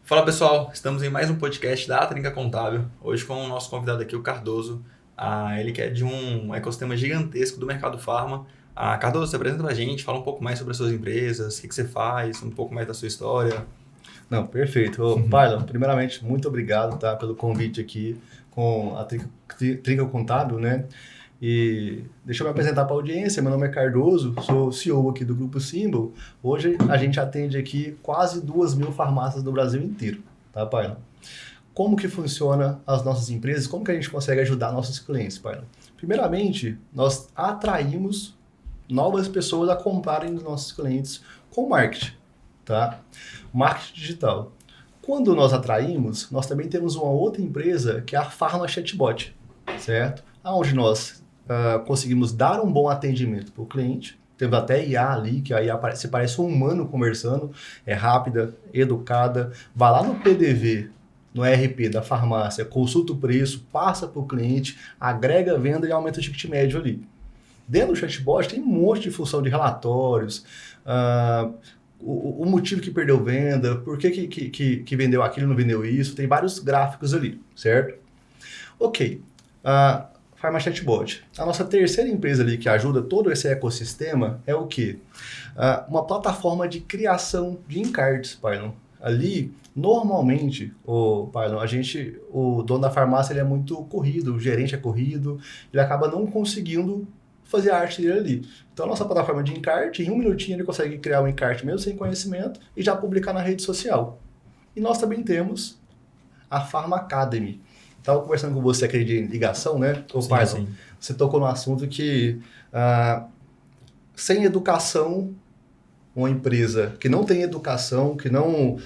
Fala pessoal, estamos em mais um podcast da Trinca Contábil. Hoje com o nosso convidado aqui, o Cardoso. Ele que é de um ecossistema gigantesco do mercado farma. Cardoso, se apresenta pra gente, fala um pouco mais sobre as suas empresas, o que você faz, um pouco mais da sua história. Não, perfeito. Parlon, primeiramente, muito obrigado, tá, pelo convite aqui com a Trinca Contábil, né? E deixa eu me apresentar para a audiência. Meu nome é Cardoso, sou CEO aqui do Grupo Symbol. Hoje a gente atende aqui quase 2.000 farmácias do Brasil inteiro, tá, Parlon? Como que funciona as nossas empresas? Como que a gente consegue ajudar nossos clientes, Parlon? Primeiramente, nós atraímos novas pessoas a comprarem dos nossos clientes com marketing, tá? Marketing digital. Quando nós atraímos, nós também temos uma outra empresa que é a Pharma Chatbot, certo? Onde nós conseguimos dar um bom atendimento para o cliente. Temos até IA ali, que a IA parece um humano conversando, é rápida, educada, vai lá no PDV, no ERP da farmácia, consulta o preço, passa para o cliente, agrega a venda e aumenta o ticket médio ali. Dentro do chatbot tem um monte de função de relatórios, o motivo que perdeu venda, por que vendeu aquilo, não vendeu isso, tem vários gráficos ali, certo? Ok, Pharma Chatbot. A nossa terceira empresa ali que ajuda todo esse ecossistema é o quê? Uma plataforma de criação de encartes, Parlon. Ali, normalmente, o dono da farmácia ele é muito corrido, o gerente é corrido, ele acaba não conseguindo fazer a arte dele ali. Então, a nossa plataforma de encarte, em um minutinho ele consegue criar um encarte mesmo sem conhecimento e já publicar na rede social. E nós também temos a Pharma Academy. Estava conversando com você aquele de ligação, né? Sim. Você tocou no assunto que sem educação, uma empresa que não tem educação, que não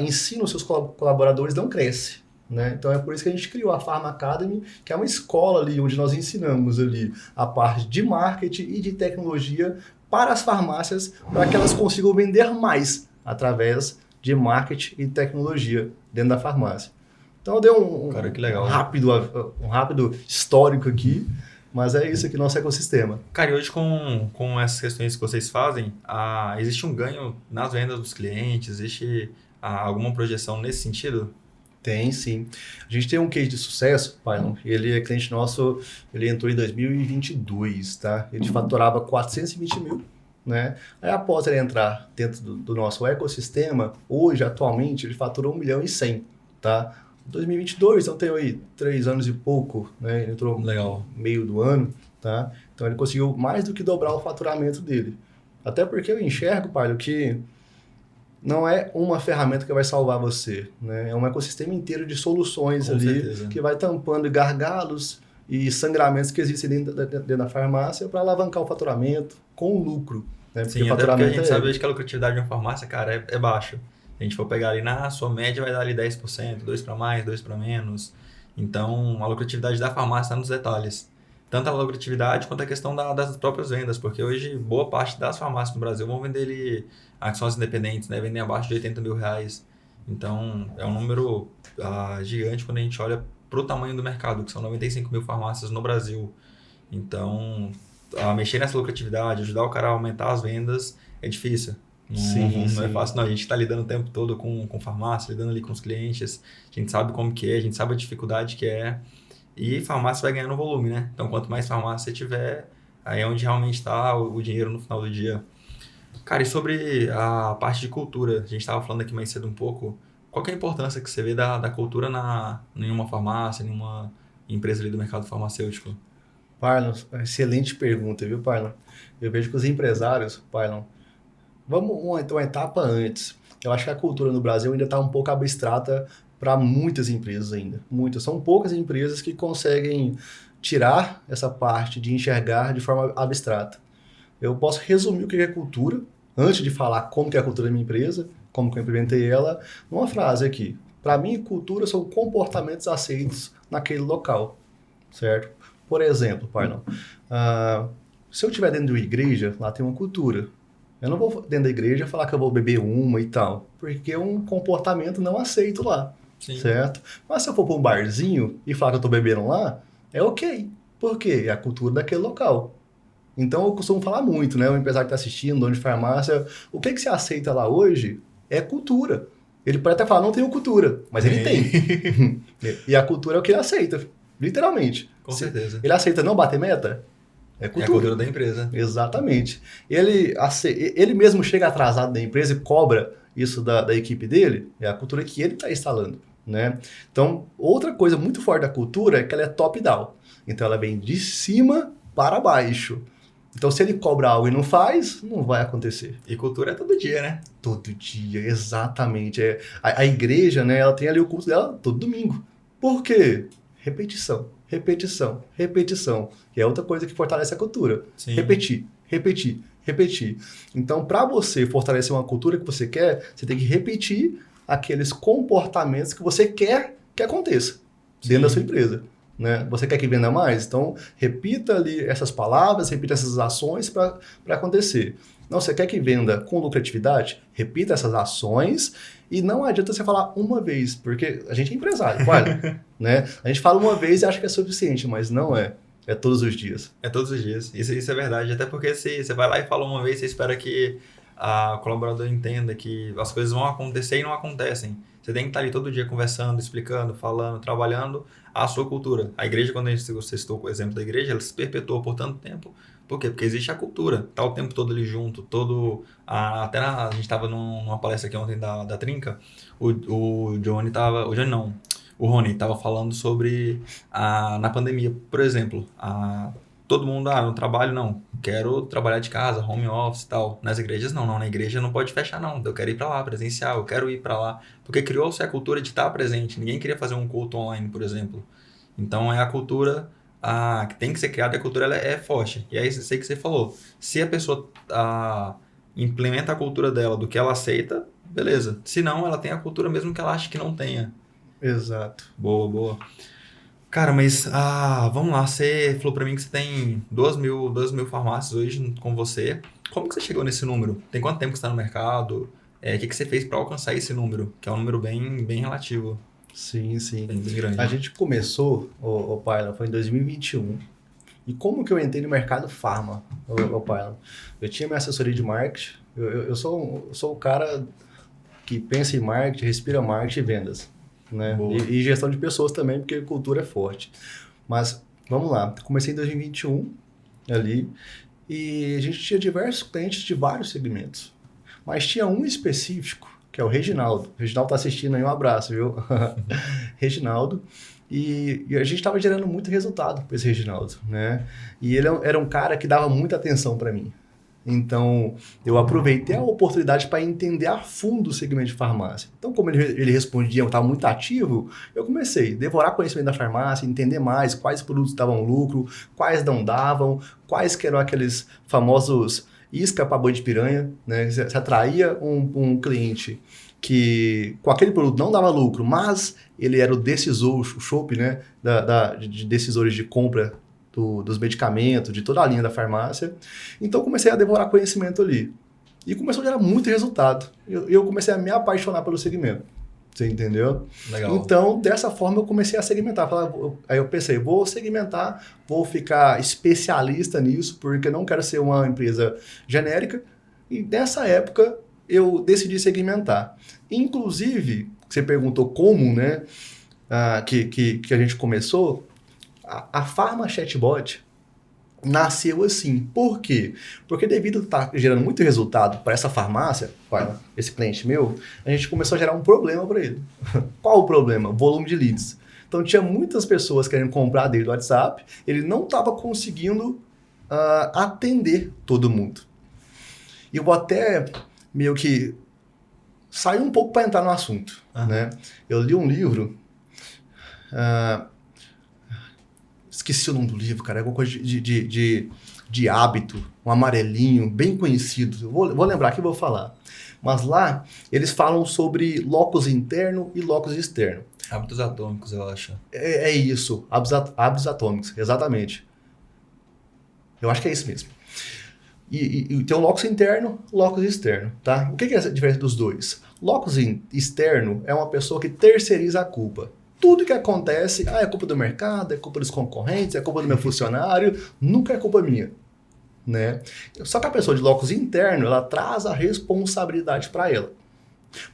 ensina os seus colaboradores, não cresce. Né? Então é por isso que a gente criou a Pharma Academy, que é uma escola ali onde nós ensinamos ali a parte de marketing e de tecnologia para as farmácias, para que elas consigam vender mais através de marketing e tecnologia dentro da farmácia. Então eu dei um rápido histórico aqui, mas é isso aqui, nosso ecossistema. Cara, e hoje com essas questões que vocês fazem, existe um ganho nas vendas dos clientes? Existe alguma projeção nesse sentido? Tem, sim. A gente tem um case de sucesso, Parlon. Ele é cliente nosso, ele entrou em 2022, tá? Ele faturava 420 mil, né? Aí após ele entrar dentro do nosso ecossistema, hoje, atualmente, ele faturou 1.100.000, tá? 2022, então tem aí 3 anos e pouco, né? Ele entrou no meio do ano, tá? Então ele conseguiu mais do que dobrar o faturamento dele. Até porque eu enxergo, Parlon, que não é uma ferramenta que vai salvar você, né? É um ecossistema inteiro de soluções ali, certeza, que vai tampando gargalos e sangramentos que existem dentro da farmácia para alavancar o faturamento com lucro. Né? Porque sim, até porque a gente sabe hoje que a lucratividade de uma farmácia, cara, é baixa. Se a gente for pegar ali na sua média, vai dar ali 10%, 2 para mais, 2 para menos. Então, a lucratividade da farmácia está nos detalhes. Tanto a lucratividade quanto a questão das próprias vendas, porque hoje boa parte das farmácias no Brasil vão vender ali ações independentes, né? Vendem abaixo de 80 mil reais. Então, é um número gigante quando a gente olha para o tamanho do mercado, que são 95 mil farmácias no Brasil. Então, mexer nessa lucratividade, ajudar o cara a aumentar as vendas, é difícil. Não é fácil, não. A gente está lidando o tempo todo com farmácia, lidando ali com os clientes. A gente sabe como que é, a gente sabe a dificuldade que é. E farmácia vai ganhando volume, né? Então, quanto mais farmácia você tiver, aí é onde realmente está o dinheiro no final do dia. Cara, e sobre a parte de cultura, a gente estava falando aqui mais cedo um pouco, qual que é a importância que você vê da cultura em uma farmácia, em uma empresa ali do mercado farmacêutico? Parlon, excelente pergunta, viu, Parlon? Eu vejo que os empresários, Parlon, vamos uma etapa antes. Eu acho que a cultura no Brasil ainda está um pouco abstrata para muitas empresas ainda. Muitas. São poucas empresas que conseguem tirar essa parte de enxergar de forma abstrata. Eu posso resumir o que é cultura, antes de falar como que é a cultura da minha empresa, como que eu implementei ela, numa frase aqui. Para mim, cultura são comportamentos aceitos naquele local, certo? Por exemplo, Parlon, se eu estiver dentro de uma igreja, lá tem uma cultura. Eu não vou dentro da igreja falar que eu vou beber uma e tal, porque é um comportamento não aceito lá, sim, certo? Mas se eu for para um barzinho e falar que eu estou bebendo lá, é ok. Por quê? É a cultura daquele local. Então eu costumo falar muito, né? O empresário que está assistindo, dono de farmácia, o que se aceita lá hoje é cultura. Ele pode até falar, não tenho cultura, mas ele tem. E a cultura é o que ele aceita, literalmente. Com certeza. Ele aceita não bater meta? É cultura. É a cultura da empresa. Exatamente. Ele mesmo chega atrasado da empresa e cobra isso da equipe dele, é a cultura que ele está instalando, né? Então, outra coisa muito forte da cultura é que ela é top-down. Então, ela vem de cima para baixo. Então, se ele cobra algo e não faz, não vai acontecer. E cultura é todo dia, né? Todo dia, exatamente. A igreja, né, ela tem ali o culto dela todo domingo. Por quê? Repetição, repetição, repetição. Que é outra coisa que fortalece a cultura. Sim. Repetir, repetir, repetir. Então, para você fortalecer uma cultura que você quer, você tem que repetir aqueles comportamentos que você quer que aconteça dentro da sua empresa. Né? Você quer que venda mais? Então, repita ali essas palavras, repita essas ações para acontecer. Não, você quer que venda com lucratividade? Repita essas ações e não adianta você falar uma vez, porque a gente é empresário, vale, né? A gente fala uma vez e acha que é suficiente, mas não é. É todos os dias. É todos os dias. Isso é verdade. Até porque se você vai lá e fala uma vez, você espera que o colaborador entenda que as coisas vão acontecer e não acontecem. Você tem que estar ali todo dia conversando, explicando, falando, trabalhando a sua cultura. A igreja, quando você citou o exemplo da igreja, ela se perpetuou por tanto tempo. Por quê? Porque existe a cultura. Tá o tempo todo ali junto, até a gente estava numa palestra aqui ontem da Trinca, o Johnny estava... O Johnny não. O Rony estava falando sobre, na pandemia, por exemplo, todo mundo, no trabalho não, quero trabalhar de casa, home office e tal. Nas igrejas não, na igreja não pode fechar não, eu quero ir para lá, presencial, eu quero ir para lá. Porque criou-se a cultura de estar presente, ninguém queria fazer um culto online, por exemplo. Então é a cultura que tem que ser criada, a cultura ela é forte. E é isso aí que você falou, se a pessoa implementa a cultura dela do que ela aceita, beleza. Se não, ela tem a cultura mesmo que ela acha que não tenha. Exato. Boa, boa. Cara, mas vamos lá, você falou pra mim que você tem 2.000 farmácias hoje com você. Como que você chegou nesse número? Tem quanto tempo que você está no mercado? O que você fez para alcançar esse número? Que é um número bem relativo. Sim, sim. Bem grande. A gente começou, o Paila, foi em 2021. E como que eu entrei no mercado farma, o Paila? Eu tinha minha assessoria de marketing. Eu sou o cara que pensa em marketing, respira marketing e vendas. Né? E gestão de pessoas também, porque cultura é forte. Mas, vamos lá. Comecei em 2021 ali e a gente tinha diversos clientes de vários segmentos. Mas tinha um específico, que é o Reginaldo. O Reginaldo está assistindo aí, um abraço, viu? Reginaldo. E a gente estava gerando muito resultado para esse Reginaldo, né? E ele era um cara que dava muita atenção para mim. Então, eu aproveitei a oportunidade para entender a fundo o segmento de farmácia. Então, como ele respondia, eu estava muito ativo, eu comecei a devorar conhecimento da farmácia, entender mais quais produtos davam lucro, quais não davam, quais que eram aqueles famosos isca para boi de piranha, né? Você atraía um cliente que com aquele produto não dava lucro, mas ele era o decisor, o chope, né? de decisores de compra dos medicamentos, de toda a linha da farmácia. Então, comecei a devorar conhecimento ali. E começou a gerar muito resultado. Eu comecei a me apaixonar pelo segmento. Você entendeu? Legal. Então, dessa forma, eu comecei a segmentar. Aí eu pensei, vou segmentar, vou ficar especialista nisso, porque não quero ser uma empresa genérica. E nessa época, eu decidi segmentar. Inclusive, você perguntou como, né, que a gente começou. A Pharma Chatbot nasceu assim. Por quê? Porque devido a estar gerando muito resultado para essa farmácia, para esse cliente meu, a gente começou a gerar um problema para ele. Qual o problema? Volume de leads. Então tinha muitas pessoas querendo comprar dele do WhatsApp, ele não estava conseguindo atender todo mundo. E eu vou até meio que sair um pouco para entrar no assunto. Né? Eu li um livro... Esqueci o nome do livro, cara. É alguma coisa de hábito, um amarelinho, bem conhecido. Eu vou lembrar aqui e vou falar. Mas lá, eles falam sobre locus interno e locus externo. Hábitos atômicos, eu acho. É isso, hábitos atômicos, exatamente. Eu acho que é isso mesmo. E tem um locus interno, locus externo, tá? O que é a diferença dos dois? Locus externo é uma pessoa que terceiriza a culpa. Tudo que acontece, é culpa do mercado, é culpa dos concorrentes, é culpa do meu funcionário, nunca é culpa minha, né? Só que a pessoa de locus interno, ela traz a responsabilidade para ela.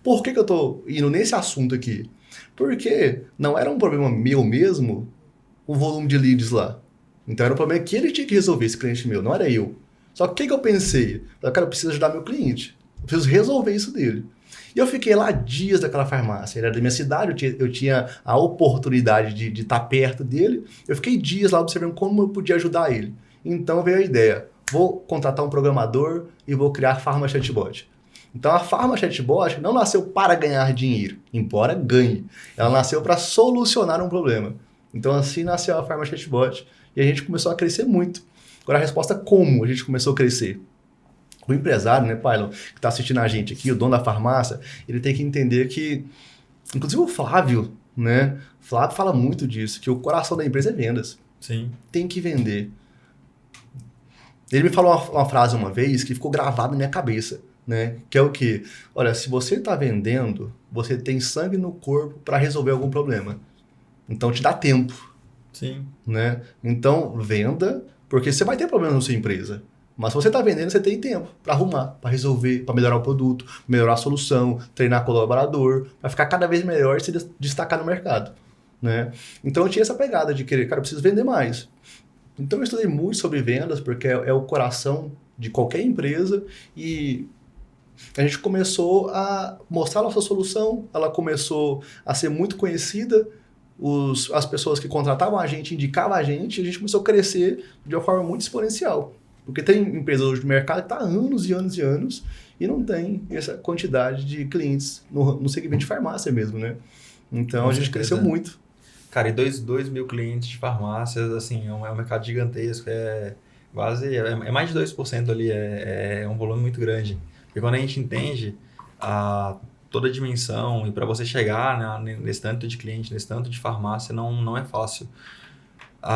Por que eu tô indo nesse assunto aqui? Porque não era um problema meu mesmo o volume de leads lá. Então era um problema que ele tinha que resolver, esse cliente meu, não era eu. Só que o que eu pensei? Cara, eu preciso ajudar meu cliente. Eu preciso resolver isso dele. E eu fiquei lá dias daquela farmácia. Ele era da minha cidade, eu tinha a oportunidade de estar perto dele. Eu fiquei dias lá observando como eu podia ajudar ele. Então veio a ideia. Vou contratar um programador e vou criar a Pharma Chatbot. Então a Pharma Chatbot não nasceu para ganhar dinheiro, embora ganhe. Ela nasceu para solucionar um problema. Então assim nasceu a Pharma Chatbot e a gente começou a crescer muito. Agora a resposta como a gente começou a crescer? O empresário, né, Pylon, que está assistindo a gente aqui, o dono da farmácia, ele tem que entender que, inclusive o Flávio, né? Flávio fala muito disso, que o coração da empresa é vendas. Sim. Tem que vender. Ele me falou uma frase uma vez que ficou gravada na minha cabeça, né? Que é o quê? Olha, se você está vendendo, você tem sangue no corpo para resolver algum problema. Então te dá tempo. Sim. Né? Então venda, porque você vai ter problema na sua empresa. Mas se você está vendendo, você tem tempo para arrumar, para resolver, para melhorar o produto, melhorar a solução, treinar colaborador, para ficar cada vez melhor e se destacar no mercado. Né? Então eu tinha essa pegada de querer, cara, eu preciso vender mais. Então eu estudei muito sobre vendas, porque é o coração de qualquer empresa e a gente começou a mostrar a nossa solução, ela começou a ser muito conhecida, as pessoas que contratavam a gente indicavam a gente começou a crescer de uma forma muito exponencial. Porque tem empresas hoje no mercado que está há anos e anos e anos e não tem essa quantidade de clientes no segmento de farmácia mesmo, né? Então a gente cresceu muito. Cara, e 2 mil clientes de farmácias, assim, é um mercado gigantesco, quase, é mais de 2% ali, é um volume muito grande. Porque quando a gente entende toda a dimensão e para você chegar, né, nesse tanto de cliente, nesse tanto de farmácia, não é fácil.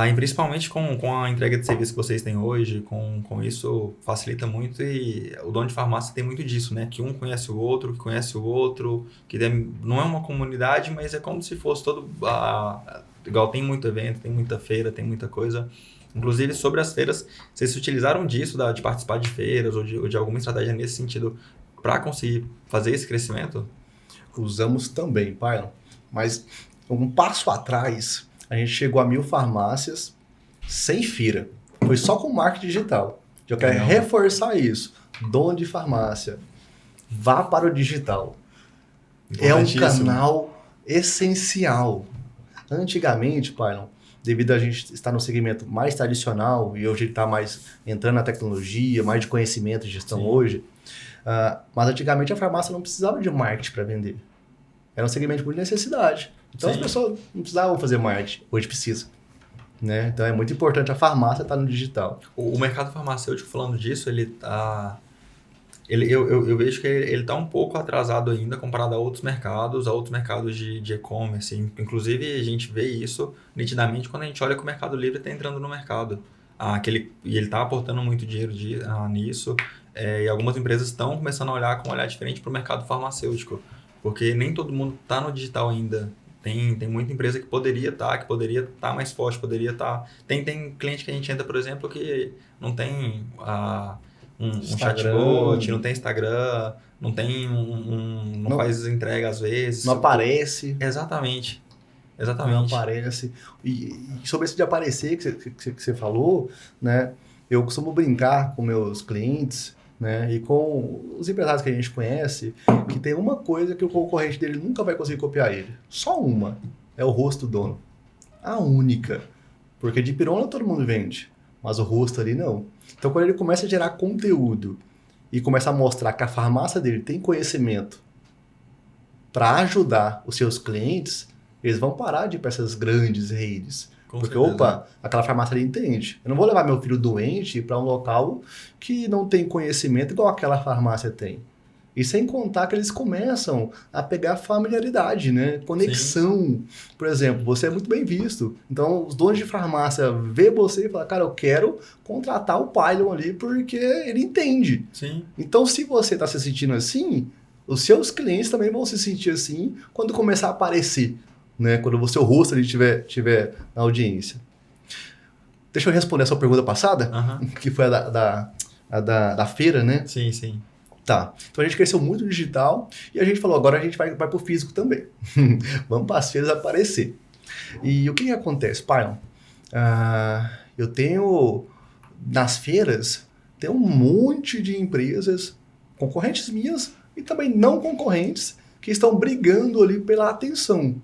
E principalmente com a entrega de serviço que vocês têm hoje, com isso facilita muito e o dono de farmácia tem muito disso, né? Que um conhece o outro, que conhece o outro, que não é uma comunidade, mas é como se fosse igual tem muito evento, tem muita feira, tem muita coisa. Inclusive, sobre as feiras, vocês se utilizaram disso, de participar de feiras ou de alguma estratégia nesse sentido para conseguir fazer esse crescimento? Usamos também, Pylon. Mas um passo atrás, a gente chegou a 1.000 farmácias sem feira. Foi só com marketing digital. Eu quero reforçar isso. Dono de farmácia, vá para o digital. É um canal essencial. Antigamente, Pylon, devido a gente estar no segmento mais tradicional e hoje ele está mais entrando na tecnologia, mais de conhecimento e gestão hoje, mas antigamente a farmácia não precisava de marketing para vender. Era um segmento por necessidade. Então as pessoas não precisavam fazer marketing, hoje precisa. Né? Então é muito importante a farmácia estar no digital. O mercado farmacêutico, falando disso, eu vejo que ele está um pouco atrasado ainda comparado a outros mercados de e-commerce. Inclusive, a gente vê isso nitidamente quando a gente olha que o Mercado Livre está entrando no mercado. E ele está aportando muito dinheiro nisso. E algumas empresas estão começando a olhar com um olhar diferente para o mercado farmacêutico. Porque nem todo mundo está no digital ainda. Tem muita empresa que poderia estar mais forte, poderia estar... Tem cliente que a gente entra, por exemplo, que não tem um chatbot, não tem Instagram, não tem não faz entrega às vezes. Não aparece. Exatamente. Não aparece. E sobre isso de aparecer que você falou, né? Eu costumo brincar com meus clientes, né, e com os empresários que a gente conhece, que tem uma coisa que o concorrente dele nunca vai conseguir copiar ele. Só uma. É o rosto do dono. A única. Porque de pirona todo mundo vende, mas o rosto ali não. Então quando ele começa a gerar conteúdo e começa a mostrar que a farmácia dele tem conhecimento para ajudar os seus clientes, eles vão parar de ir para essas grandes redes. Porque, aquela farmácia ali entende. Eu não vou levar meu filho doente para um local que não tem conhecimento igual aquela farmácia tem. E sem contar que eles começam a pegar familiaridade, né? Conexão. Sim. Por exemplo, você é muito bem visto. Então, os donos de farmácia vê você e falam, cara, eu quero contratar o Pylon ali porque ele entende. Sim. Então, se você está se sentindo assim, os seus clientes também vão se sentir assim quando começar a aparecer. Né, quando o seu rosto ali estiver na audiência. Deixa eu responder a sua pergunta passada, que foi a da feira, né? Sim, sim. Tá. Então a gente cresceu muito no digital e a gente falou, agora a gente vai pro físico também. Vamos para as feiras aparecer. E o que acontece, Pylon? Eu tenho, nas feiras, tem um monte de empresas, concorrentes minhas e também não concorrentes, que estão brigando ali pela atenção.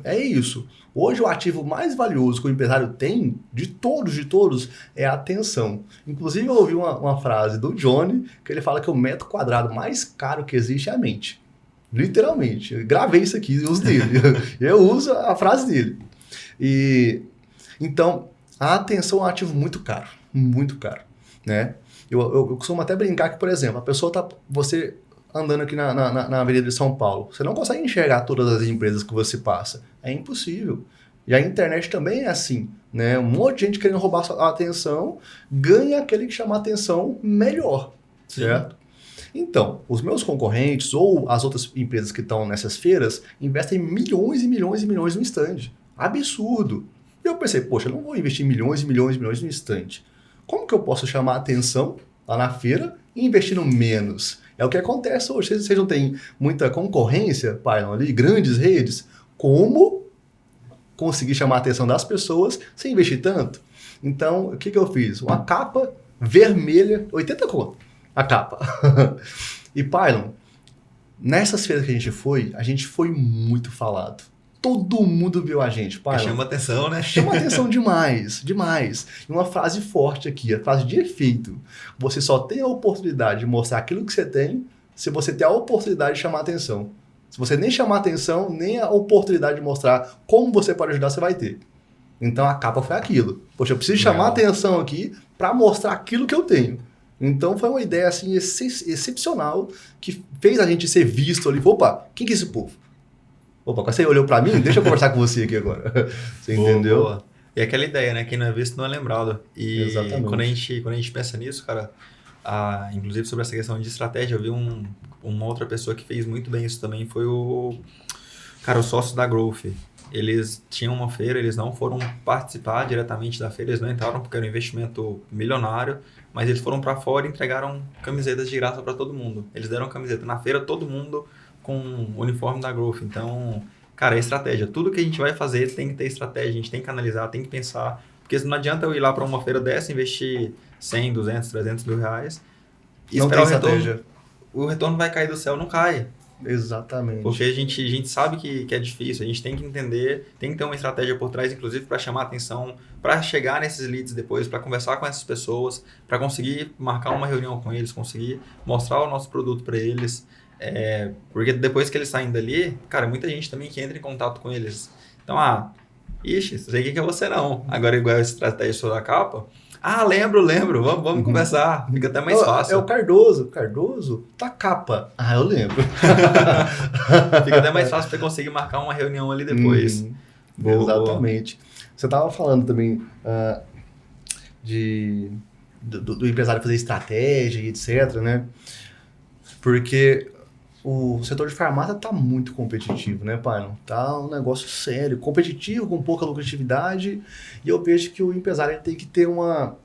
É isso. Hoje o ativo mais valioso que o empresário tem, de todos, é a atenção. Inclusive eu ouvi uma frase do Johnny, que ele fala que o metro quadrado mais caro que existe é a mente. Literalmente. Eu gravei isso aqui e uso dele. Eu uso a frase dele. Então, a atenção é um ativo muito caro. Muito caro. Né? Eu costumo até brincar que, por exemplo, a pessoa você andando aqui na Avenida de São Paulo, você não consegue enxergar todas as empresas que você passa. É impossível. E a internet também é assim, né? Um monte de gente querendo roubar a atenção, ganha aquele que chama a atenção melhor, certo? Então, os meus concorrentes ou as outras empresas que estão nessas feiras investem milhões e milhões e milhões no stand. Absurdo. E eu pensei, poxa, eu não vou investir milhões e milhões e milhões no stand. Como que eu posso chamar a atenção lá na feira e investindo menos? É o que acontece hoje. Vocês não têm muita concorrência, Pylon, ali, grandes redes. Como conseguir chamar a atenção das pessoas sem investir tanto? Então, o que eu fiz? Uma capa vermelha, 80 conto, a capa. E, Pylon, nessas feiras que a gente foi muito falado. Todo mundo viu a gente, Pylon. Chama atenção, né? Chama atenção demais, demais. E uma frase forte aqui, a frase de efeito. Você só tem a oportunidade de mostrar aquilo que você tem se você tem a oportunidade de chamar atenção. Se você nem chamar atenção, nem a oportunidade de mostrar como você pode ajudar, você vai ter. Então a capa foi aquilo. Poxa, eu preciso chamar atenção aqui para mostrar aquilo que eu tenho. Então foi uma ideia assim excepcional que fez a gente ser visto ali. Opa, quem que é esse povo? Opa, quando você olhou pra mim, deixa eu conversar com você aqui agora. Você entendeu? Boa. E aquela ideia, né? Quem não é visto não é lembrado. E exatamente. Quando a gente pensa nisso, cara, inclusive sobre essa questão de estratégia, eu vi uma outra pessoa que fez muito bem isso também, foi o sócio da Growth. Eles tinham uma feira, eles não foram participar diretamente da feira, eles não entraram porque era um investimento milionário, mas eles foram pra fora e entregaram camisetas de graça para todo mundo. Eles deram camiseta na feira, todo mundo com o uniforme da Growth. Então, cara, é estratégia. Tudo que a gente vai fazer tem que ter estratégia, a gente tem que analisar, tem que pensar. Porque não adianta eu ir lá para uma feira dessa, investir 100, 200, 300 mil reais e não esperar tem estratégia. O retorno vai cair do céu, não cai. Exatamente. Porque a gente sabe que é difícil, a gente tem que entender, tem que ter uma estratégia por trás, inclusive para chamar atenção, para chegar nesses leads depois, para conversar com essas pessoas, para conseguir marcar uma reunião com eles, conseguir mostrar o nosso produto para eles. Porque depois que eles saem dali, cara, muita gente também que entra em contato com eles. Então, ixi, sei que é você não. Agora, igual a estratégia sobre a capa, lembro, vamos conversar, fica até mais fácil. É o Cardoso, tá capa. Eu lembro. Fica até mais fácil pra conseguir marcar uma reunião ali depois. Boa, exatamente. Boa. Você tava falando também do empresário fazer estratégia e etc, né? Porque o setor de farmácia tá muito competitivo, né, Pylon? Tá um negócio sério, competitivo, com pouca lucratividade, e eu vejo que o empresário tem que ter uma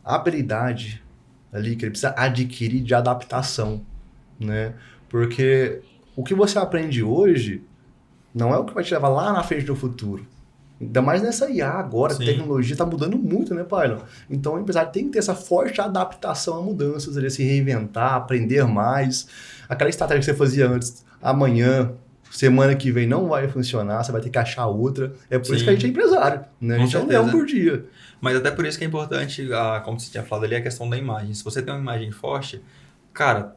habilidade ali que ele precisa adquirir de adaptação, né? Porque o que você aprende hoje não é o que vai te levar lá na frente do futuro. Ainda mais nessa IA agora, Sim. A tecnologia está mudando muito, né, Pylon? Então o empresário tem que ter essa forte adaptação a mudanças, ele se reinventar, aprender mais. Aquela estratégia que você fazia antes, amanhã, semana que vem não vai funcionar, você vai ter que achar outra. É por isso que a gente é empresário, né? A gente é um leão por dia. Mas até por isso que é importante, como você tinha falado ali, a questão da imagem. Se você tem uma imagem forte, cara,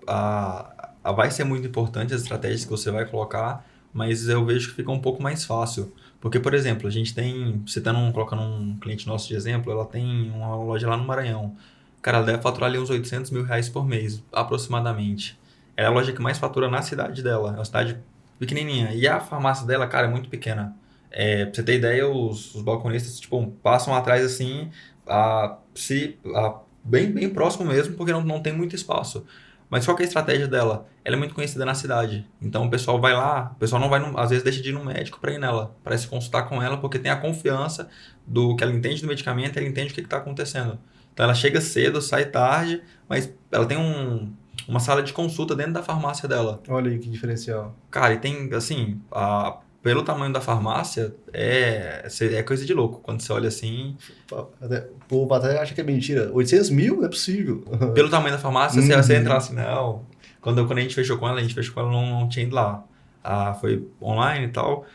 vai ser muito importante as estratégias que você vai colocar, mas eu vejo que fica um pouco mais fácil. Porque, por exemplo, a gente tem, colocando um cliente nosso de exemplo, ela tem uma loja lá no Maranhão. Cara, ela deve faturar ali uns 800 mil reais por mês, aproximadamente. Ela é a loja que mais fatura na cidade dela, é uma cidade pequenininha. E a farmácia dela, cara, é muito pequena. Pra você ter ideia, os balconistas, tipo, passam atrás assim, bem próximo mesmo, porque não tem muito espaço. Mas qual que é a estratégia dela? Ela é muito conhecida na cidade. Então o pessoal vai lá, o pessoal não vai, às vezes deixa de ir no médico para ir nela, para se consultar com ela, porque tem a confiança do que ela entende do medicamento, ela entende o que está acontecendo. Então ela chega cedo, sai tarde, mas ela tem uma sala de consulta dentro da farmácia dela. Olha aí que diferencial. Cara, e tem, assim, pelo tamanho da farmácia, é coisa de louco. Quando você olha assim, O povo até acha que é mentira. 800 mil? Não é possível. pelo tamanho da farmácia, você entra assim, não. Quando a gente fechou com ela, não tinha ido lá. Foi online e tal.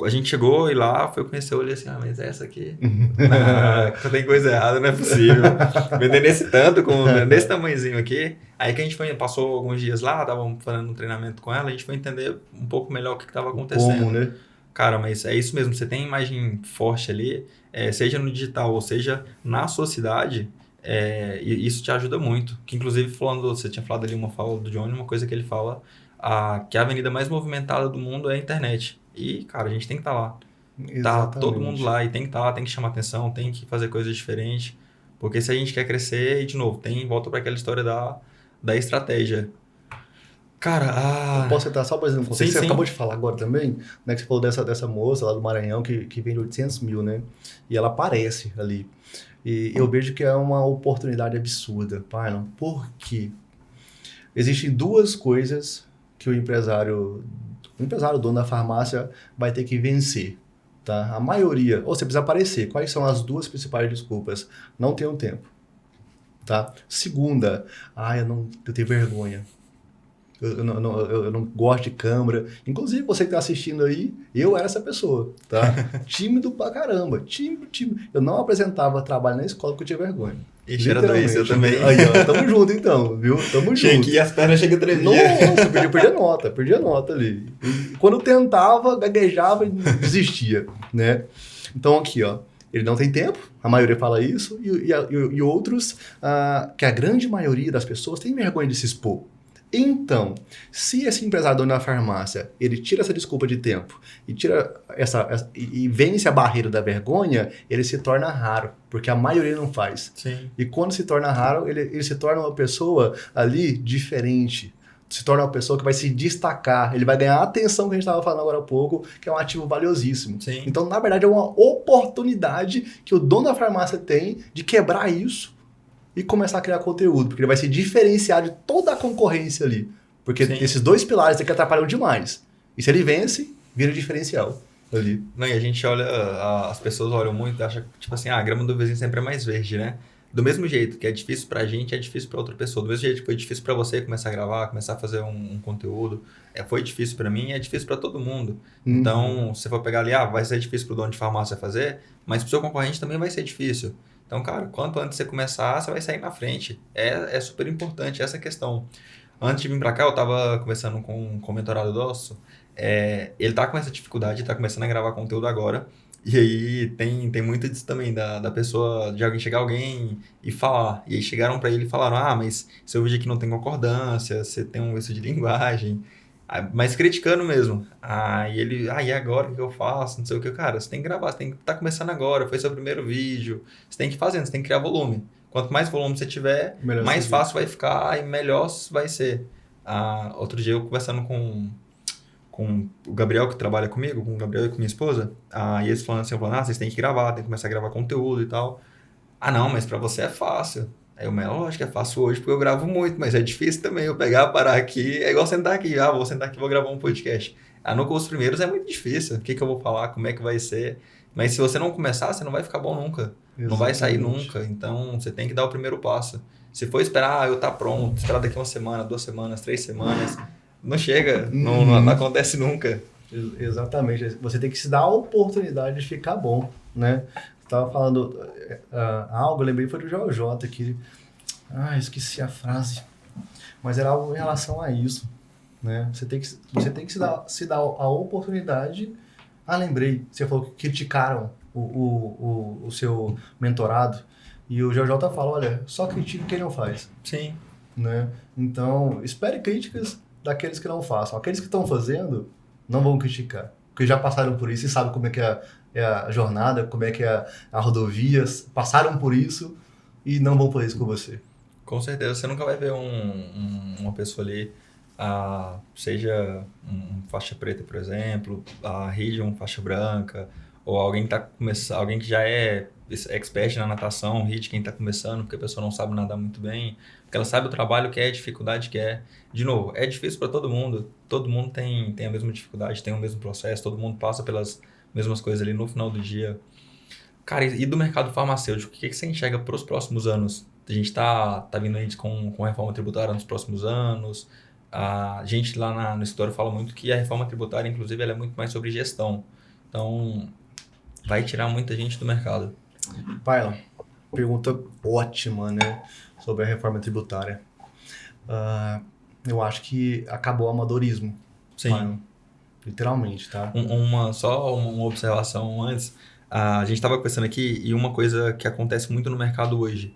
A gente chegou e lá foi conhecer, eu olhei assim, mas é essa aqui? Não, tem coisa errada, não é possível. Vender nesse tanto, nesse tamanhozinho aqui. Aí que a gente passou alguns dias lá, tava fazendo um treinamento com ela, a gente foi entender um pouco melhor o que estava acontecendo. Como, né? Cara, mas é isso mesmo, você tem imagem forte ali, seja no digital ou seja na sua cidade, e isso te ajuda muito. Que inclusive, você tinha falado ali uma fala do Johnny, uma coisa que ele fala, que a avenida mais movimentada do mundo é a internet. E, cara, a gente tem que estar lá. Tá todo mundo lá e tem que estar lá, tem que chamar atenção, tem que fazer coisas diferentes. Porque se a gente quer crescer, e de novo, volta para aquela história da estratégia. Cara, Eu posso entrar só por exemplo, sim, você sim. acabou de falar agora também, né, que você falou dessa moça lá do Maranhão que vende 800 mil, né? E ela aparece ali. E eu vejo que é uma oportunidade absurda, Pylon. Por quê? Existem duas coisas que o empresário, dono da farmácia, vai ter que vencer. Tá? A maioria, ou você precisa aparecer. Quais são as duas principais desculpas? Não tenho tempo. Tá? Segunda, eu tenho vergonha. Eu não gosto de câmera. Inclusive, você que está assistindo aí, eu era essa pessoa, tá? Tímido pra caramba. Tímido. Eu não apresentava trabalho na escola porque eu tinha vergonha. Ixi, era dois, eu também. Aí, ó, tamo junto então, viu? Tamo Tinha junto. que ir, as pernas chegam a tremer. Nossa, perdi a nota ali. E quando eu tentava, gaguejava e desistia, né? Então aqui, ó, ele não tem tempo, a maioria fala isso, e outros, que a grande maioria das pessoas tem vergonha de se expor. Então, se esse empresário dono da farmácia, ele tira essa desculpa de tempo e tira e vence a barreira da vergonha, ele se torna raro, porque a maioria não faz. Sim. E quando se torna raro, ele se torna uma pessoa ali diferente. Se torna uma pessoa que vai se destacar, ele vai ganhar a atenção que a gente estava falando agora há pouco, que é um ativo valiosíssimo. Sim. Então, na verdade, é uma oportunidade que o dono da farmácia tem de quebrar isso e começar a criar conteúdo, porque ele vai se diferenciar de toda a concorrência ali. Porque Sim. esses dois pilares aqui atrapalham demais. E se ele vence, vira diferencial ali. Não, e a gente olha, as pessoas olham muito e acham, tipo assim, a grama do vizinho sempre é mais verde, né? Do mesmo jeito que é difícil pra gente, é difícil pra outra pessoa. Do mesmo jeito que foi difícil pra você começar a gravar, começar a fazer um conteúdo, foi difícil pra mim e é difícil pra todo mundo. Então, se você for pegar ali, vai ser difícil pro dono de farmácia fazer, mas pro seu concorrente também vai ser difícil. Então, cara, quanto antes você começar, você vai sair na frente. É super importante essa questão. Antes de vir pra cá, eu tava conversando com um mentorado nosso. Ele tá com essa dificuldade, tá começando a gravar conteúdo agora. E aí tem muito disso também, da pessoa, de chegar alguém e falar. E aí chegaram pra ele e falaram, mas seu vídeo aqui não tem concordância, você tem um vício de linguagem. Mas criticando mesmo. E ele, e agora o que eu faço? Não sei o que. Cara, você tem que gravar, você tem que estar começando agora, foi seu primeiro vídeo. Você tem que ir fazendo, você tem que criar volume. Quanto mais volume você tiver, Melhor mais fácil vai ficar e melhor vai ser. Outro dia eu conversando com o Gabriel, que trabalha comigo, com o Gabriel e com minha esposa, e eles falando assim, vocês têm que gravar, tem que começar a gravar conteúdo e tal. Não, mas pra você é fácil. Aí eu, lógico que é fácil hoje, porque eu gravo muito, mas é difícil também eu pegar, parar aqui, é igual sentar aqui, vou sentar aqui e vou gravar um podcast. No curso primeiros é muito difícil, o que eu vou falar, como é que vai ser, mas se você não começar, você não vai ficar bom nunca, Exatamente. Não vai sair nunca, então você tem que dar o primeiro passo. Se for esperar, eu tá pronto, esperar daqui uma semana, 2 semanas, 3 semanas, não chega, não acontece nunca. Exatamente, você tem que se dar a oportunidade de ficar bom, né? Estava falando algo, eu lembrei, foi do JJ aqui. Esqueci a frase. Mas era algo em relação a isso, né? Você tem que se dar a oportunidade. Lembrei, você falou que criticaram o seu mentorado. E o JJ fala, olha, só critica quem não faz. Sim. Né? Então, espere críticas daqueles que não façam. Aqueles que estão fazendo não vão criticar. Porque já passaram por isso e sabem como é que é a jornada, como é que é a rodovia, passaram por isso e não vão fazer isso com você. Com certeza, você nunca vai ver uma pessoa ali, seja um faixa preta, por exemplo, a Region faixa branca, ou alguém que tá começando, alguém que já é expert na natação, HIIT, quem está começando, porque a pessoa não sabe nadar muito bem, porque ela sabe o trabalho que é, a dificuldade que é. De novo, é difícil para todo mundo tem a mesma dificuldade, tem o mesmo processo, todo mundo passa pelas mesmas coisas ali no final do dia. Cara, e do mercado farmacêutico, o que você enxerga para os próximos anos? A gente tá vindo aí com reforma tributária nos próximos anos. A gente lá no escritório fala muito que a reforma tributária, inclusive, ela é muito mais sobre gestão. Então, vai tirar muita gente do mercado. Paila, pergunta ótima, né? Sobre a reforma tributária. Eu acho que acabou o amadorismo. Sim. Paila, literalmente, tá? Só uma observação antes. A gente estava conversando aqui e uma coisa que acontece muito no mercado hoje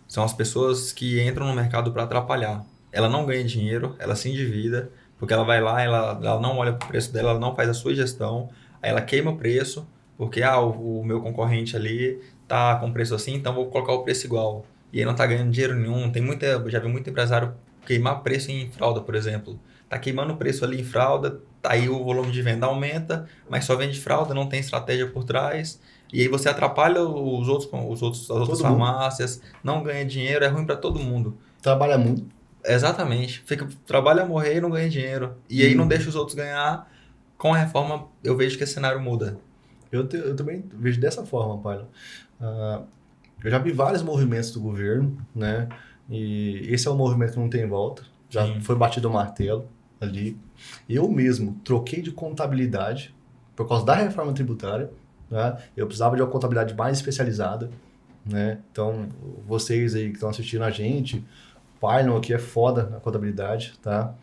são as pessoas que entram no mercado para atrapalhar. Ela não ganha dinheiro, ela se endivida, porque ela vai lá, ela não olha para o preço dela, ela não faz a sua gestão, aí ela queima o preço, porque o meu concorrente ali tá com preço assim, então vou colocar o preço igual. E aí não tá ganhando dinheiro nenhum. Já vi muito empresário queimar preço em fralda, por exemplo. Tá queimando o preço ali em fralda, aí o volume de venda aumenta, mas só vende fralda, não tem estratégia por trás. E aí você atrapalha as outras farmácias, não ganha dinheiro, é ruim para todo mundo. Trabalha muito. Exatamente. Trabalha a morrer e não ganha dinheiro. E aí não deixa os outros ganhar. Com a reforma, eu vejo que esse cenário muda. Eu também vejo dessa forma, Paulo. Eu já vi vários movimentos do governo, né? E esse é um movimento que não tem volta. Já foi batido o martelo ali. Eu mesmo troquei de contabilidade por causa da reforma tributária. Né? Eu precisava de uma contabilidade mais especializada. Né? Então, vocês aí que estão assistindo a gente, Pylon aqui é foda na contabilidade, tá?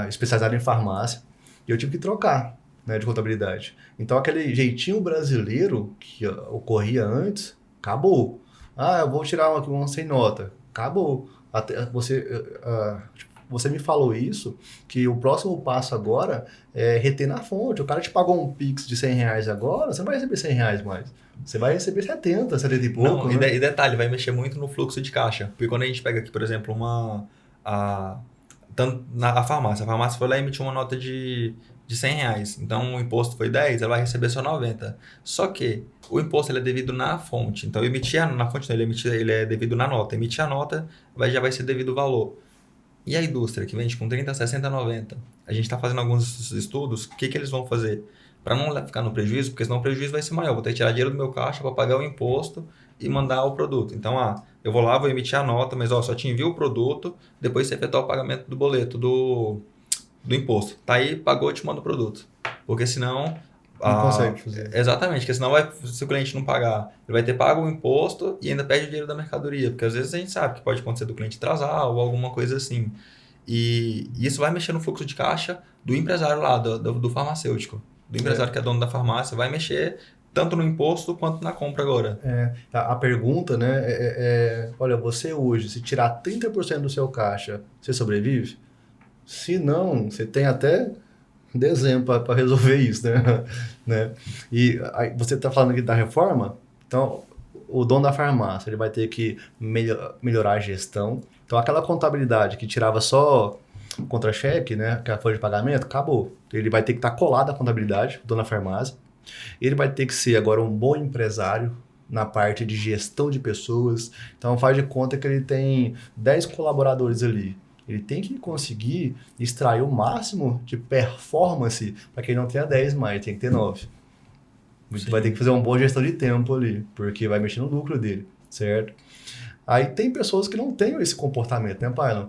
Especializado em farmácia. E eu tive que trocar, né, de contabilidade. Então, aquele jeitinho brasileiro que ocorria antes, acabou. Eu vou tirar uma sem nota. Acabou. Até você me falou isso, que o próximo passo agora é reter na fonte. O cara te pagou um Pix de R$100 agora, você não vai receber R$100 mais. Você vai receber 70 e pouco. Não, né? E detalhe, vai mexer muito no fluxo de caixa. Porque quando a gente pega aqui, por exemplo, a farmácia foi lá e emitiu uma nota de R$100. Então, o imposto foi 10, ela vai receber só 90. Só que o imposto ele é devido na fonte. Então, na fonte, não, ele é devido na nota. Emitir a nota já vai ser devido o valor. E a indústria que vende com 30, 60, 90? A gente está fazendo alguns estudos, o que eles vão fazer? Para não ficar no prejuízo, porque senão o prejuízo vai ser maior. Eu vou ter que tirar dinheiro do meu caixa para pagar o imposto e mandar o produto. Então, eu vou lá, vou emitir a nota, mas só te envio o produto, depois você efetuar o pagamento do boleto, do imposto. Tá aí, pagou, te manda o produto. Porque senão... Não consegue fazer. Exatamente, porque senão se o cliente não pagar, ele vai ter pago o imposto e ainda perde o dinheiro da mercadoria, porque às vezes a gente sabe que pode acontecer do cliente atrasar ou alguma coisa assim. E isso vai mexer no fluxo de caixa do empresário lá, do farmacêutico. Do empresário que é dono da farmácia, vai mexer tanto no imposto quanto na compra agora. A pergunta, né, olha, você hoje, se tirar 30% do seu caixa, você sobrevive? Se não, você tem até dezembro para resolver isso, né? E aí, você está falando aqui da reforma, então o dono da farmácia ele vai ter que melhorar a gestão. Então aquela contabilidade que tirava só contra-cheque, né, que é a folha de pagamento, acabou. Ele vai ter que estar colado à contabilidade, o dono da farmácia. Ele vai ter que ser agora um bom empresário na parte de gestão de pessoas. Então faz de conta que ele tem 10 colaboradores ali. Ele tem que conseguir extrair o máximo de performance para que ele não tenha 10 mais, tem que ter 9. Você vai ter que fazer uma boa gestão de tempo ali, porque vai mexer no lucro dele, certo? Aí tem pessoas que não têm esse comportamento, né, Pailon?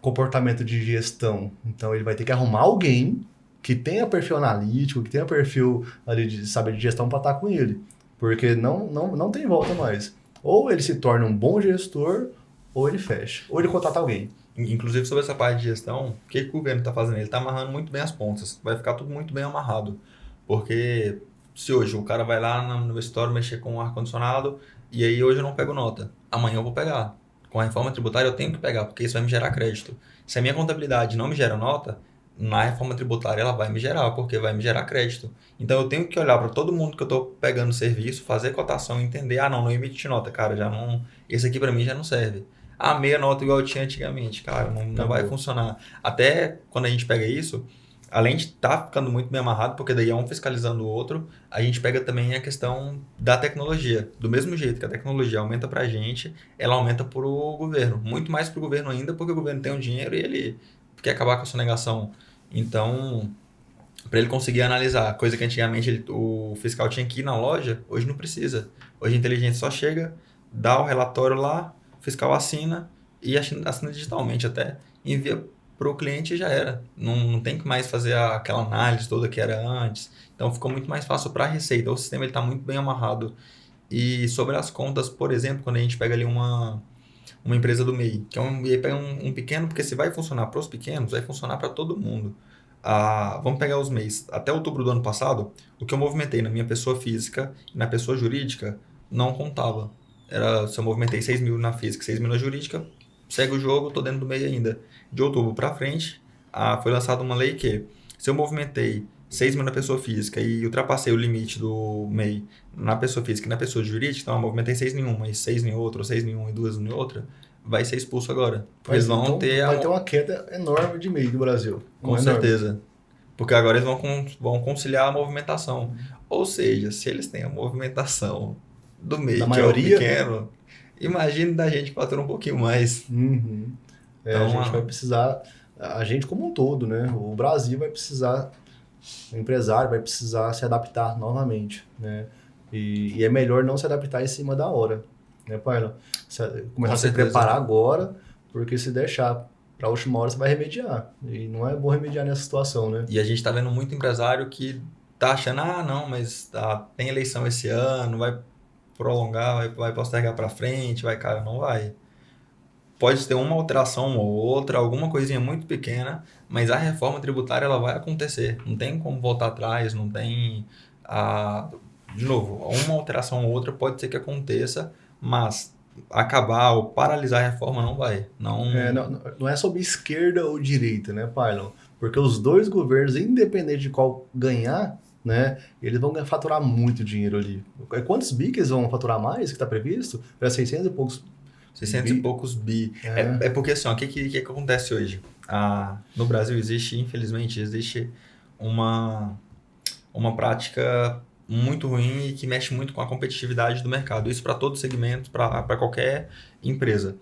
Comportamento de gestão. Então ele vai ter que arrumar alguém que tenha perfil analítico, que tenha perfil ali de saber de gestão para estar com ele. Porque não tem volta mais. Ou ele se torna um bom gestor, ou ele fecha, ou ele contrata alguém. Inclusive, sobre essa parte de gestão, o que o governo está fazendo? Ele está amarrando muito bem as pontas. Vai ficar tudo muito bem amarrado. Porque se hoje o cara vai lá no escritório mexer com o ar-condicionado, e aí hoje eu não pego nota, amanhã eu vou pegar. Com a reforma tributária eu tenho que pegar, porque isso vai me gerar crédito. Se a minha contabilidade não me gera nota, na reforma tributária ela vai me gerar, porque vai me gerar crédito. Então eu tenho que olhar para todo mundo que eu estou pegando serviço, fazer cotação e entender, não emite nota, cara, já não, esse aqui para mim já não serve. Meia nota igual eu tinha antigamente, cara, não vai funcionar. Até quando a gente pega isso, além de estar ficando muito bem amarrado, porque daí é um fiscalizando o outro, a gente pega também a questão da tecnologia. Do mesmo jeito que a tecnologia aumenta para a gente, ela aumenta para o governo. Muito mais para o governo ainda, porque o governo tem o dinheiro e ele quer acabar com a sonegação. Então, para ele conseguir analisar, coisa que antigamente o fiscal tinha que ir na loja, hoje não precisa. Hoje a inteligência só chega, dá o relatório lá, o fiscal assina e assina digitalmente até, envia para o cliente e já era. Não tem que mais fazer aquela análise toda que era antes. Então ficou muito mais fácil para a receita. O sistema está muito bem amarrado. E sobre as contas, por exemplo, quando a gente pega ali uma empresa do MEI, que é um, e aí pega um pequeno, porque se vai funcionar para os pequenos, vai funcionar para todo mundo. Vamos pegar os MEIs. Até outubro do ano passado, o que eu movimentei na minha pessoa física e na pessoa jurídica não contava. Se eu movimentei 6 mil na física, 6 mil na jurídica, segue o jogo, estou dentro do MEI ainda. De outubro para frente, foi lançada uma lei que, se eu movimentei 6 mil na pessoa física e ultrapassei o limite do MEI na pessoa física e na pessoa jurídica, então eu movimentei 6 em uma e 6 em outra, ou 6 em uma e 2 em outra, vai ser expulso agora. Porque eles vão Então, ter vai ter uma queda enorme de MEI no Brasil. Com certeza. Porque agora eles vão conciliar a movimentação. Ou seja, se eles têm a movimentação do MEI, Da que é o maioria? pequeno, imagine da gente que fatura um pouquinho mais. Uhum. Então, A gente vai precisar, a gente como um todo, né? O Brasil vai precisar, o empresário vai precisar se adaptar novamente, né? E é melhor não se adaptar em cima da hora, né, Paila? Começar a se preparar agora, porque se deixar para a última hora você vai remediar. E não é bom remediar nessa situação, né? E a gente está vendo muito empresário que tá achando, não, mas tem eleição esse ano, vai prolongar, vai postergar para frente, cara, não vai. Pode ter uma alteração ou outra, alguma coisinha muito pequena, mas a reforma tributária ela vai acontecer. Não tem como voltar atrás, não tem... De novo, uma alteração ou outra pode ser que aconteça, mas acabar ou paralisar a reforma não vai. Não é sobre esquerda ou direita, né, Pailon? Porque os dois governos, independente de qual ganhar, né, eles vão faturar muito dinheiro ali. Quantos bi que eles vão faturar mais que está previsto? Para 600 e poucos 600 e poucos bi. É porque assim, o que acontece hoje? No Brasil infelizmente, uma prática muito ruim e que mexe muito com a competitividade do mercado. Isso para todo segmento, para qualquer empresa.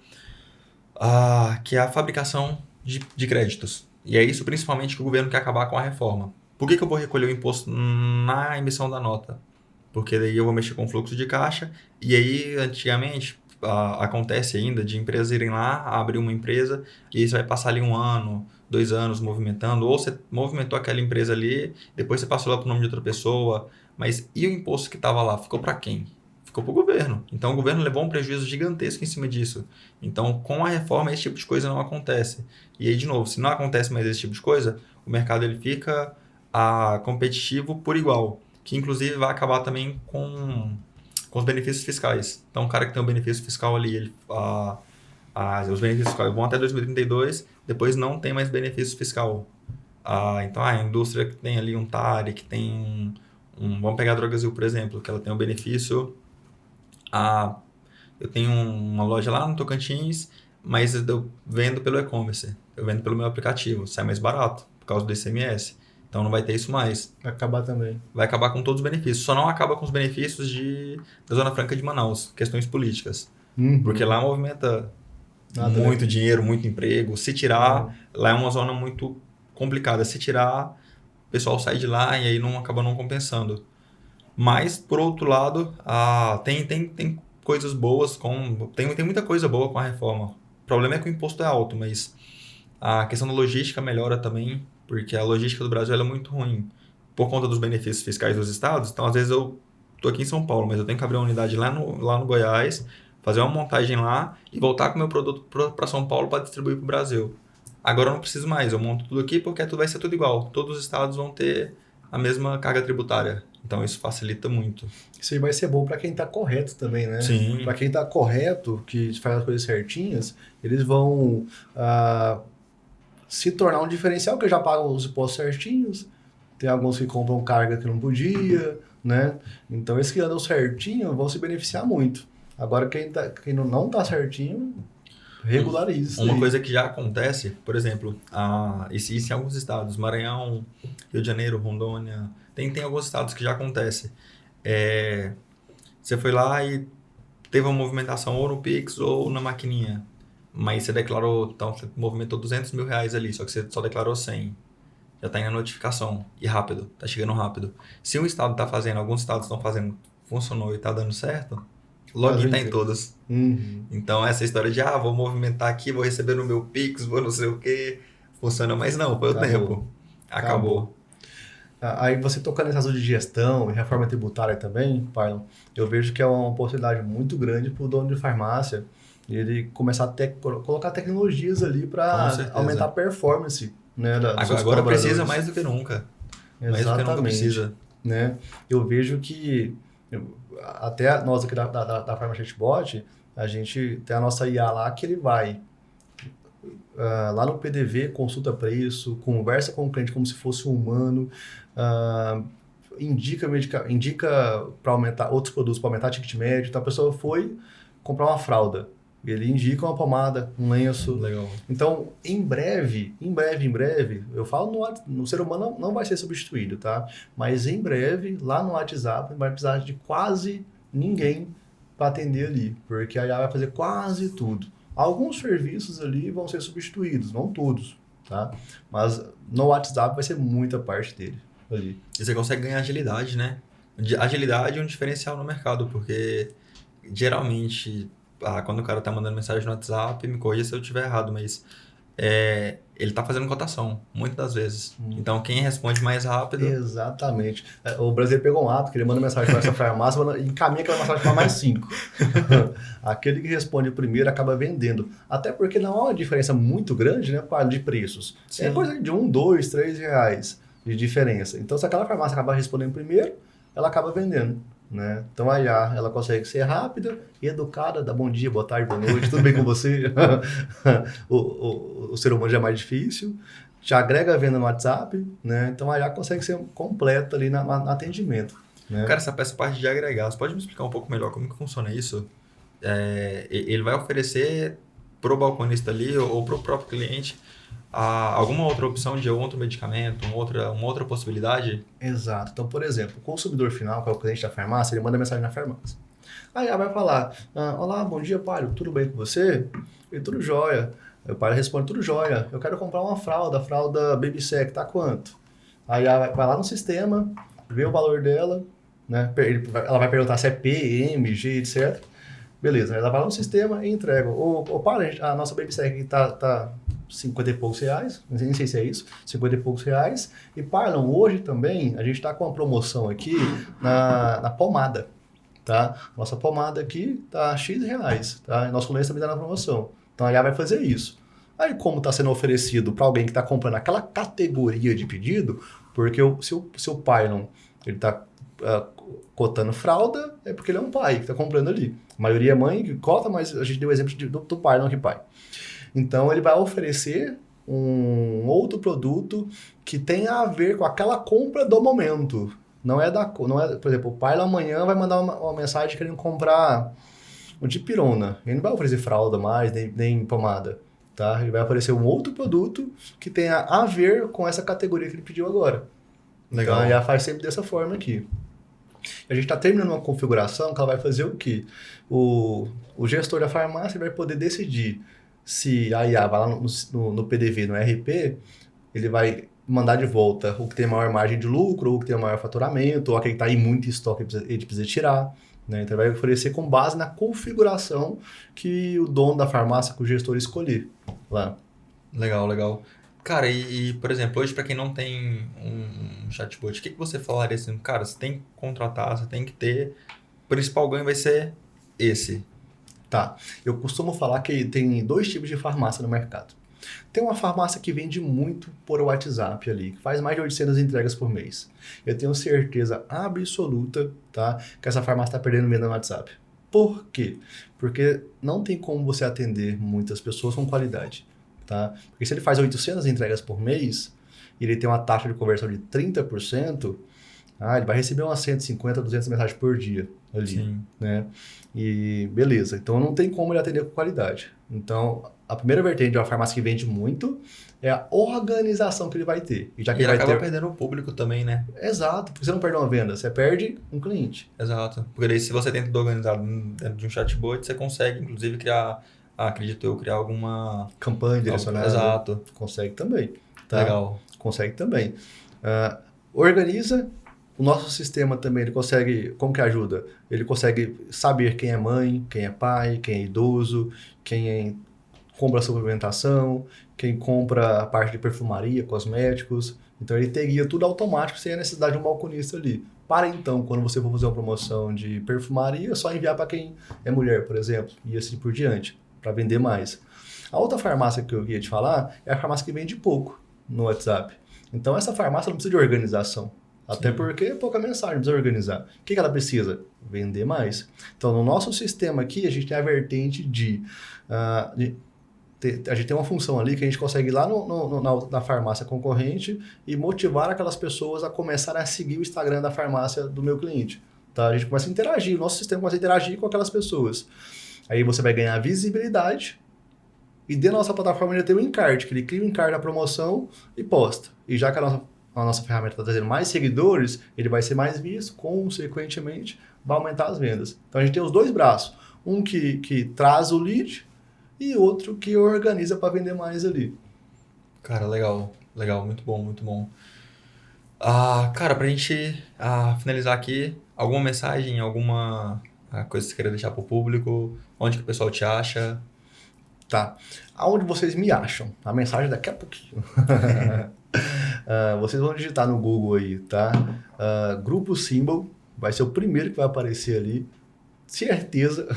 Que é a fabricação de créditos. E é isso principalmente que o governo quer acabar com a reforma. Por que eu vou recolher o imposto na emissão da nota? Porque daí eu vou mexer com o fluxo de caixa. E aí, antigamente, acontece ainda de empresas irem lá, abrir uma empresa, e aí você vai passar ali 1 ano, 2 anos movimentando, ou você movimentou aquela empresa ali, depois você passou lá para o nome de outra pessoa, mas e o imposto que estava lá? Ficou para quem? Ficou para o governo. Então o governo levou um prejuízo gigantesco em cima disso. Então com a reforma esse tipo de coisa não acontece. E aí de novo, se não acontece mais esse tipo de coisa, o mercado ele fica competitivo por igual, que inclusive vai acabar também com os benefícios fiscais. Então, o cara que tem um benefício fiscal ali, os benefícios fiscais vão até 2032, depois não tem mais benefício fiscal. Então, a indústria que tem ali um TARI, que tem vamos pegar a Drogasil, por exemplo, que ela tem um benefício. Eu tenho uma loja lá no Tocantins, mas eu vendo pelo e-commerce, eu vendo pelo meu aplicativo, sai mais barato, por causa do ICMS. Então não vai ter isso mais. Vai acabar também. Vai acabar com todos os benefícios. Só não acaba com os benefícios da Zona Franca de Manaus, questões políticas. Porque lá movimenta muito dinheiro, muito emprego. Se tirar, lá é uma zona muito complicada. Se tirar, o pessoal sai de lá e aí acaba não compensando. Mas, por outro lado, tem coisas boas, tem muita coisa boa com a reforma. O problema é que o imposto é alto, mas a questão da logística melhora também, porque a logística do Brasil ela é muito ruim por conta dos benefícios fiscais dos estados. Então, às vezes, eu estou aqui em São Paulo, mas eu tenho que abrir uma unidade lá no Goiás, fazer uma montagem lá e voltar com o meu produto para São Paulo para distribuir para o Brasil. Agora eu não preciso mais, eu monto tudo aqui porque vai ser tudo igual. Todos os estados vão ter a mesma carga tributária. Então, isso facilita muito. Isso aí vai ser bom para quem está correto também, né? Sim. Para quem está correto, que faz as coisas certinhas, eles vão se tornar um diferencial, que já pagam os impostos certinhos. Tem alguns que compram carga que não podia, né? Então, esses que andam certinho vão se beneficiar muito. Agora, quem não está certinho, Regularize isso Uma aí. coisa que já acontece, por exemplo, isso em alguns estados, Maranhão, Rio de Janeiro, Rondônia, tem alguns estados que já acontece. Você foi lá e teve uma movimentação ou no Pix ou na maquininha, mas você declarou, então você movimentou R$ 200.000 ali, só que você só declarou 100. Já tá indo a notificação, e rápido, tá chegando rápido. Se um estado tá fazendo, alguns estados estão fazendo, funcionou e tá dando certo, login tá em todos. Uhum. Então, essa história de, vou movimentar aqui, vou receber no meu Pix, vou não sei o que, funciona, mas não, foi o tempo. Acabou. Aí você tocando nesse assunto de gestão e reforma tributária também, Pailon, eu vejo que é uma oportunidade muito grande para o dono de farmácia ele começar a colocar tecnologias ali para aumentar a performance, né, dos seus Agora precisa colaboradores. mais do que nunca. Mais do que Exatamente. nunca precisa. Né? Eu vejo que até nós aqui da Farma Chatbot, a gente tem a nossa IA lá que ele vai lá no PDV, consulta preço, conversa com o cliente como se fosse um humano, indica para aumentar outros produtos, para aumentar ticket médio. Então a pessoa foi comprar uma fralda, ele indica uma pomada, um lenço. Legal. Então, em breve, eu falo no ser humano não vai ser substituído, tá? Mas em breve, lá no WhatsApp, vai precisar de quase ninguém para atender ali, porque a IA vai fazer quase tudo. Alguns serviços ali vão ser substituídos, não todos, tá? Mas no WhatsApp vai ser muita parte dele ali. E você consegue ganhar agilidade, né? Agilidade é um diferencial no mercado, porque geralmente, quando o cara tá mandando mensagem no WhatsApp, me corrija se eu estiver errado, mas ele tá fazendo cotação, muitas das vezes. Então, quem responde mais rápido... Exatamente. O brasileiro pegou um hábito, que ele manda mensagem para essa farmácia e encaminha aquela mensagem para mais 5. Aquele que responde primeiro acaba vendendo. Até porque não há uma diferença muito grande, né, de preços. Sim. É coisa de R$1, R$2, R$3 de diferença. Então, se aquela farmácia acabar respondendo primeiro, ela acaba vendendo. Né? Então a IA, ela consegue ser rápida, educada, dá bom dia, boa tarde, boa noite, tudo bem com você? o ser humano já é mais difícil, já agrega a venda no WhatsApp, né? Então a IA consegue ser completa ali no atendimento. Né? Cara, essa parte de agregar, você pode me explicar um pouco melhor como que funciona isso? Ele vai oferecer pro balconista ali ou pro próprio cliente alguma outra opção de outro medicamento, uma outra possibilidade? Exato. Então, por exemplo, o consumidor final, que é o cliente da farmácia, ele manda mensagem na farmácia. Aí ela vai falar, olá, bom dia, Palio, tudo bem com você? E tudo jóia. O Palio responde, tudo jóia. Eu quero comprar uma fralda Babysec, tá quanto? Aí ela vai lá no sistema, vê o valor dela, né? Ela vai perguntar se é P, M, G, etc. Beleza, ela vai lá no sistema e entrega. Palio, a nossa Babysec aqui tá 50 e poucos reais, nem sei se é isso, 50 e poucos reais. E Parlon, hoje também, a gente está com uma promoção aqui na pomada, tá? Nossa pomada aqui tá X reais, tá? E nosso cliente também está na promoção. Então, a IA vai fazer isso. Aí, como está sendo oferecido para alguém que está comprando aquela categoria de pedido, porque se o Parlon, ele está cotando fralda, é porque ele é um pai que está comprando ali. A maioria é mãe que cota, mas a gente deu o exemplo do Parlon aqui, pai. Então, ele vai oferecer um outro produto que tenha a ver com aquela compra do momento. Não é, por exemplo, o pai lá amanhã vai mandar uma mensagem querendo comprar um dipirona. Ele não vai oferecer fralda mais, nem pomada. Tá? Ele vai oferecer um outro produto que tenha a ver com essa categoria que ele pediu agora. Legal. Então, já faz sempre dessa forma aqui. A gente está terminando uma configuração que ela vai fazer o quê? O gestor da farmácia vai poder decidir se a IA vai lá no PDV, no RP, ele vai mandar de volta o que tem maior margem de lucro, ou o que tem maior faturamento, ou aquele que está em muito estoque ele precisa tirar. Né? Então, ele vai oferecer com base na configuração que o dono da farmácia, que o gestor escolher lá. Legal, legal. Cara, por exemplo, hoje para quem não tem um chatbot, o que você falaria assim? Cara, você tem que contratar, você tem que ter, o principal ganho vai ser esse. Tá, eu costumo falar que tem 2 tipos de farmácia no mercado. Tem uma farmácia que vende muito por WhatsApp ali, que faz mais de 800 entregas por mês. Eu tenho certeza absoluta, tá, que essa farmácia está perdendo venda no WhatsApp. Por quê? Porque não tem como você atender muitas pessoas com qualidade. Tá? Porque se ele faz 800 entregas por mês e ele tem uma taxa de conversão de 30%, Ele vai receber umas 150, 200 mensagens por dia ali, Sim. né? E beleza, então não tem como ele atender com qualidade. Então, a primeira vertente de uma farmácia que vende muito é a organização que ele vai ter. E já que E ele ele vai acaba ter... perdendo o público também, né? Exato, porque você não perde uma venda, você perde um cliente. Exato. Porque daí, se você tenta tudo organizado dentro de um chatbot, você consegue, inclusive, criar, acredito eu, criar alguma... Campanha direcionada. Exato. Consegue também, tá? Legal. Consegue também. Organiza. O nosso sistema também, ele consegue, como que ajuda? Ele consegue saber quem é mãe, quem é pai, quem é idoso, compra suplementação, quem compra a parte de perfumaria, cosméticos. Então ele teria tudo automático sem a necessidade de um balconista ali. Para então, quando você for fazer uma promoção de perfumaria, é só enviar para quem é mulher, por exemplo, e assim por diante, para vender mais. A outra farmácia que eu ia te falar é a farmácia que vende pouco no WhatsApp. Então essa farmácia não precisa de organização. Até porque é pouca mensagem, precisa organizar. O que ela precisa? Vender mais. Então, no nosso sistema aqui, a gente tem a vertente a gente tem uma função ali que a gente consegue ir lá na farmácia concorrente e motivar aquelas pessoas a começarem a seguir o Instagram da farmácia do meu cliente. Tá? A gente começa a interagir, o nosso sistema começa a interagir com aquelas pessoas. Aí você vai ganhar visibilidade e dentro da nossa plataforma ele tem um encarte, que ele cria um encarte da promoção e posta. E já que a nossa ferramenta está trazendo mais seguidores, ele vai ser mais visto, consequentemente vai aumentar as vendas. Então a gente tem os dois braços, um que traz o lead e outro que organiza para vender mais ali. Cara, legal. Legal, muito bom, muito bom. Cara, pra gente finalizar aqui, alguma mensagem, alguma coisa que você queira deixar pro público? Onde que o pessoal te acha? Tá. Aonde vocês me acham? A mensagem daqui a pouquinho. Vocês vão digitar no Google aí, tá? Grupo Symbol, vai ser o primeiro que vai aparecer ali. Certeza.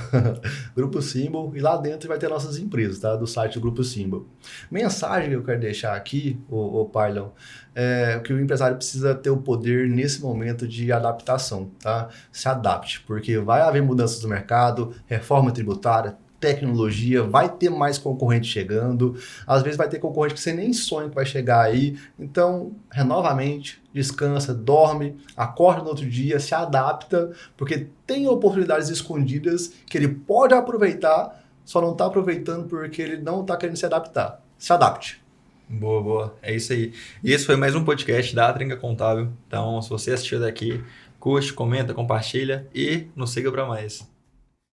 Grupo Symbol. E lá dentro vai ter nossas empresas, tá? Do site do Grupo Symbol. Mensagem que eu quero deixar aqui, o Pylon, é que o empresário precisa ter o poder nesse momento de adaptação, tá? Se adapte, porque vai haver mudanças no mercado, reforma tributária, tecnologia, vai ter mais concorrente chegando, às vezes vai ter concorrente que você nem sonha que vai chegar aí, então renova a mente, descansa, dorme, acorda no outro dia, se adapta, porque tem oportunidades escondidas que ele pode aproveitar, só não está aproveitando porque ele não está querendo se adaptar. Se adapte. Boa, boa. É isso aí. E esse foi mais um podcast da Trinca Contábil. Então, se você assistiu daqui, curte, comenta, compartilha e nos siga para mais.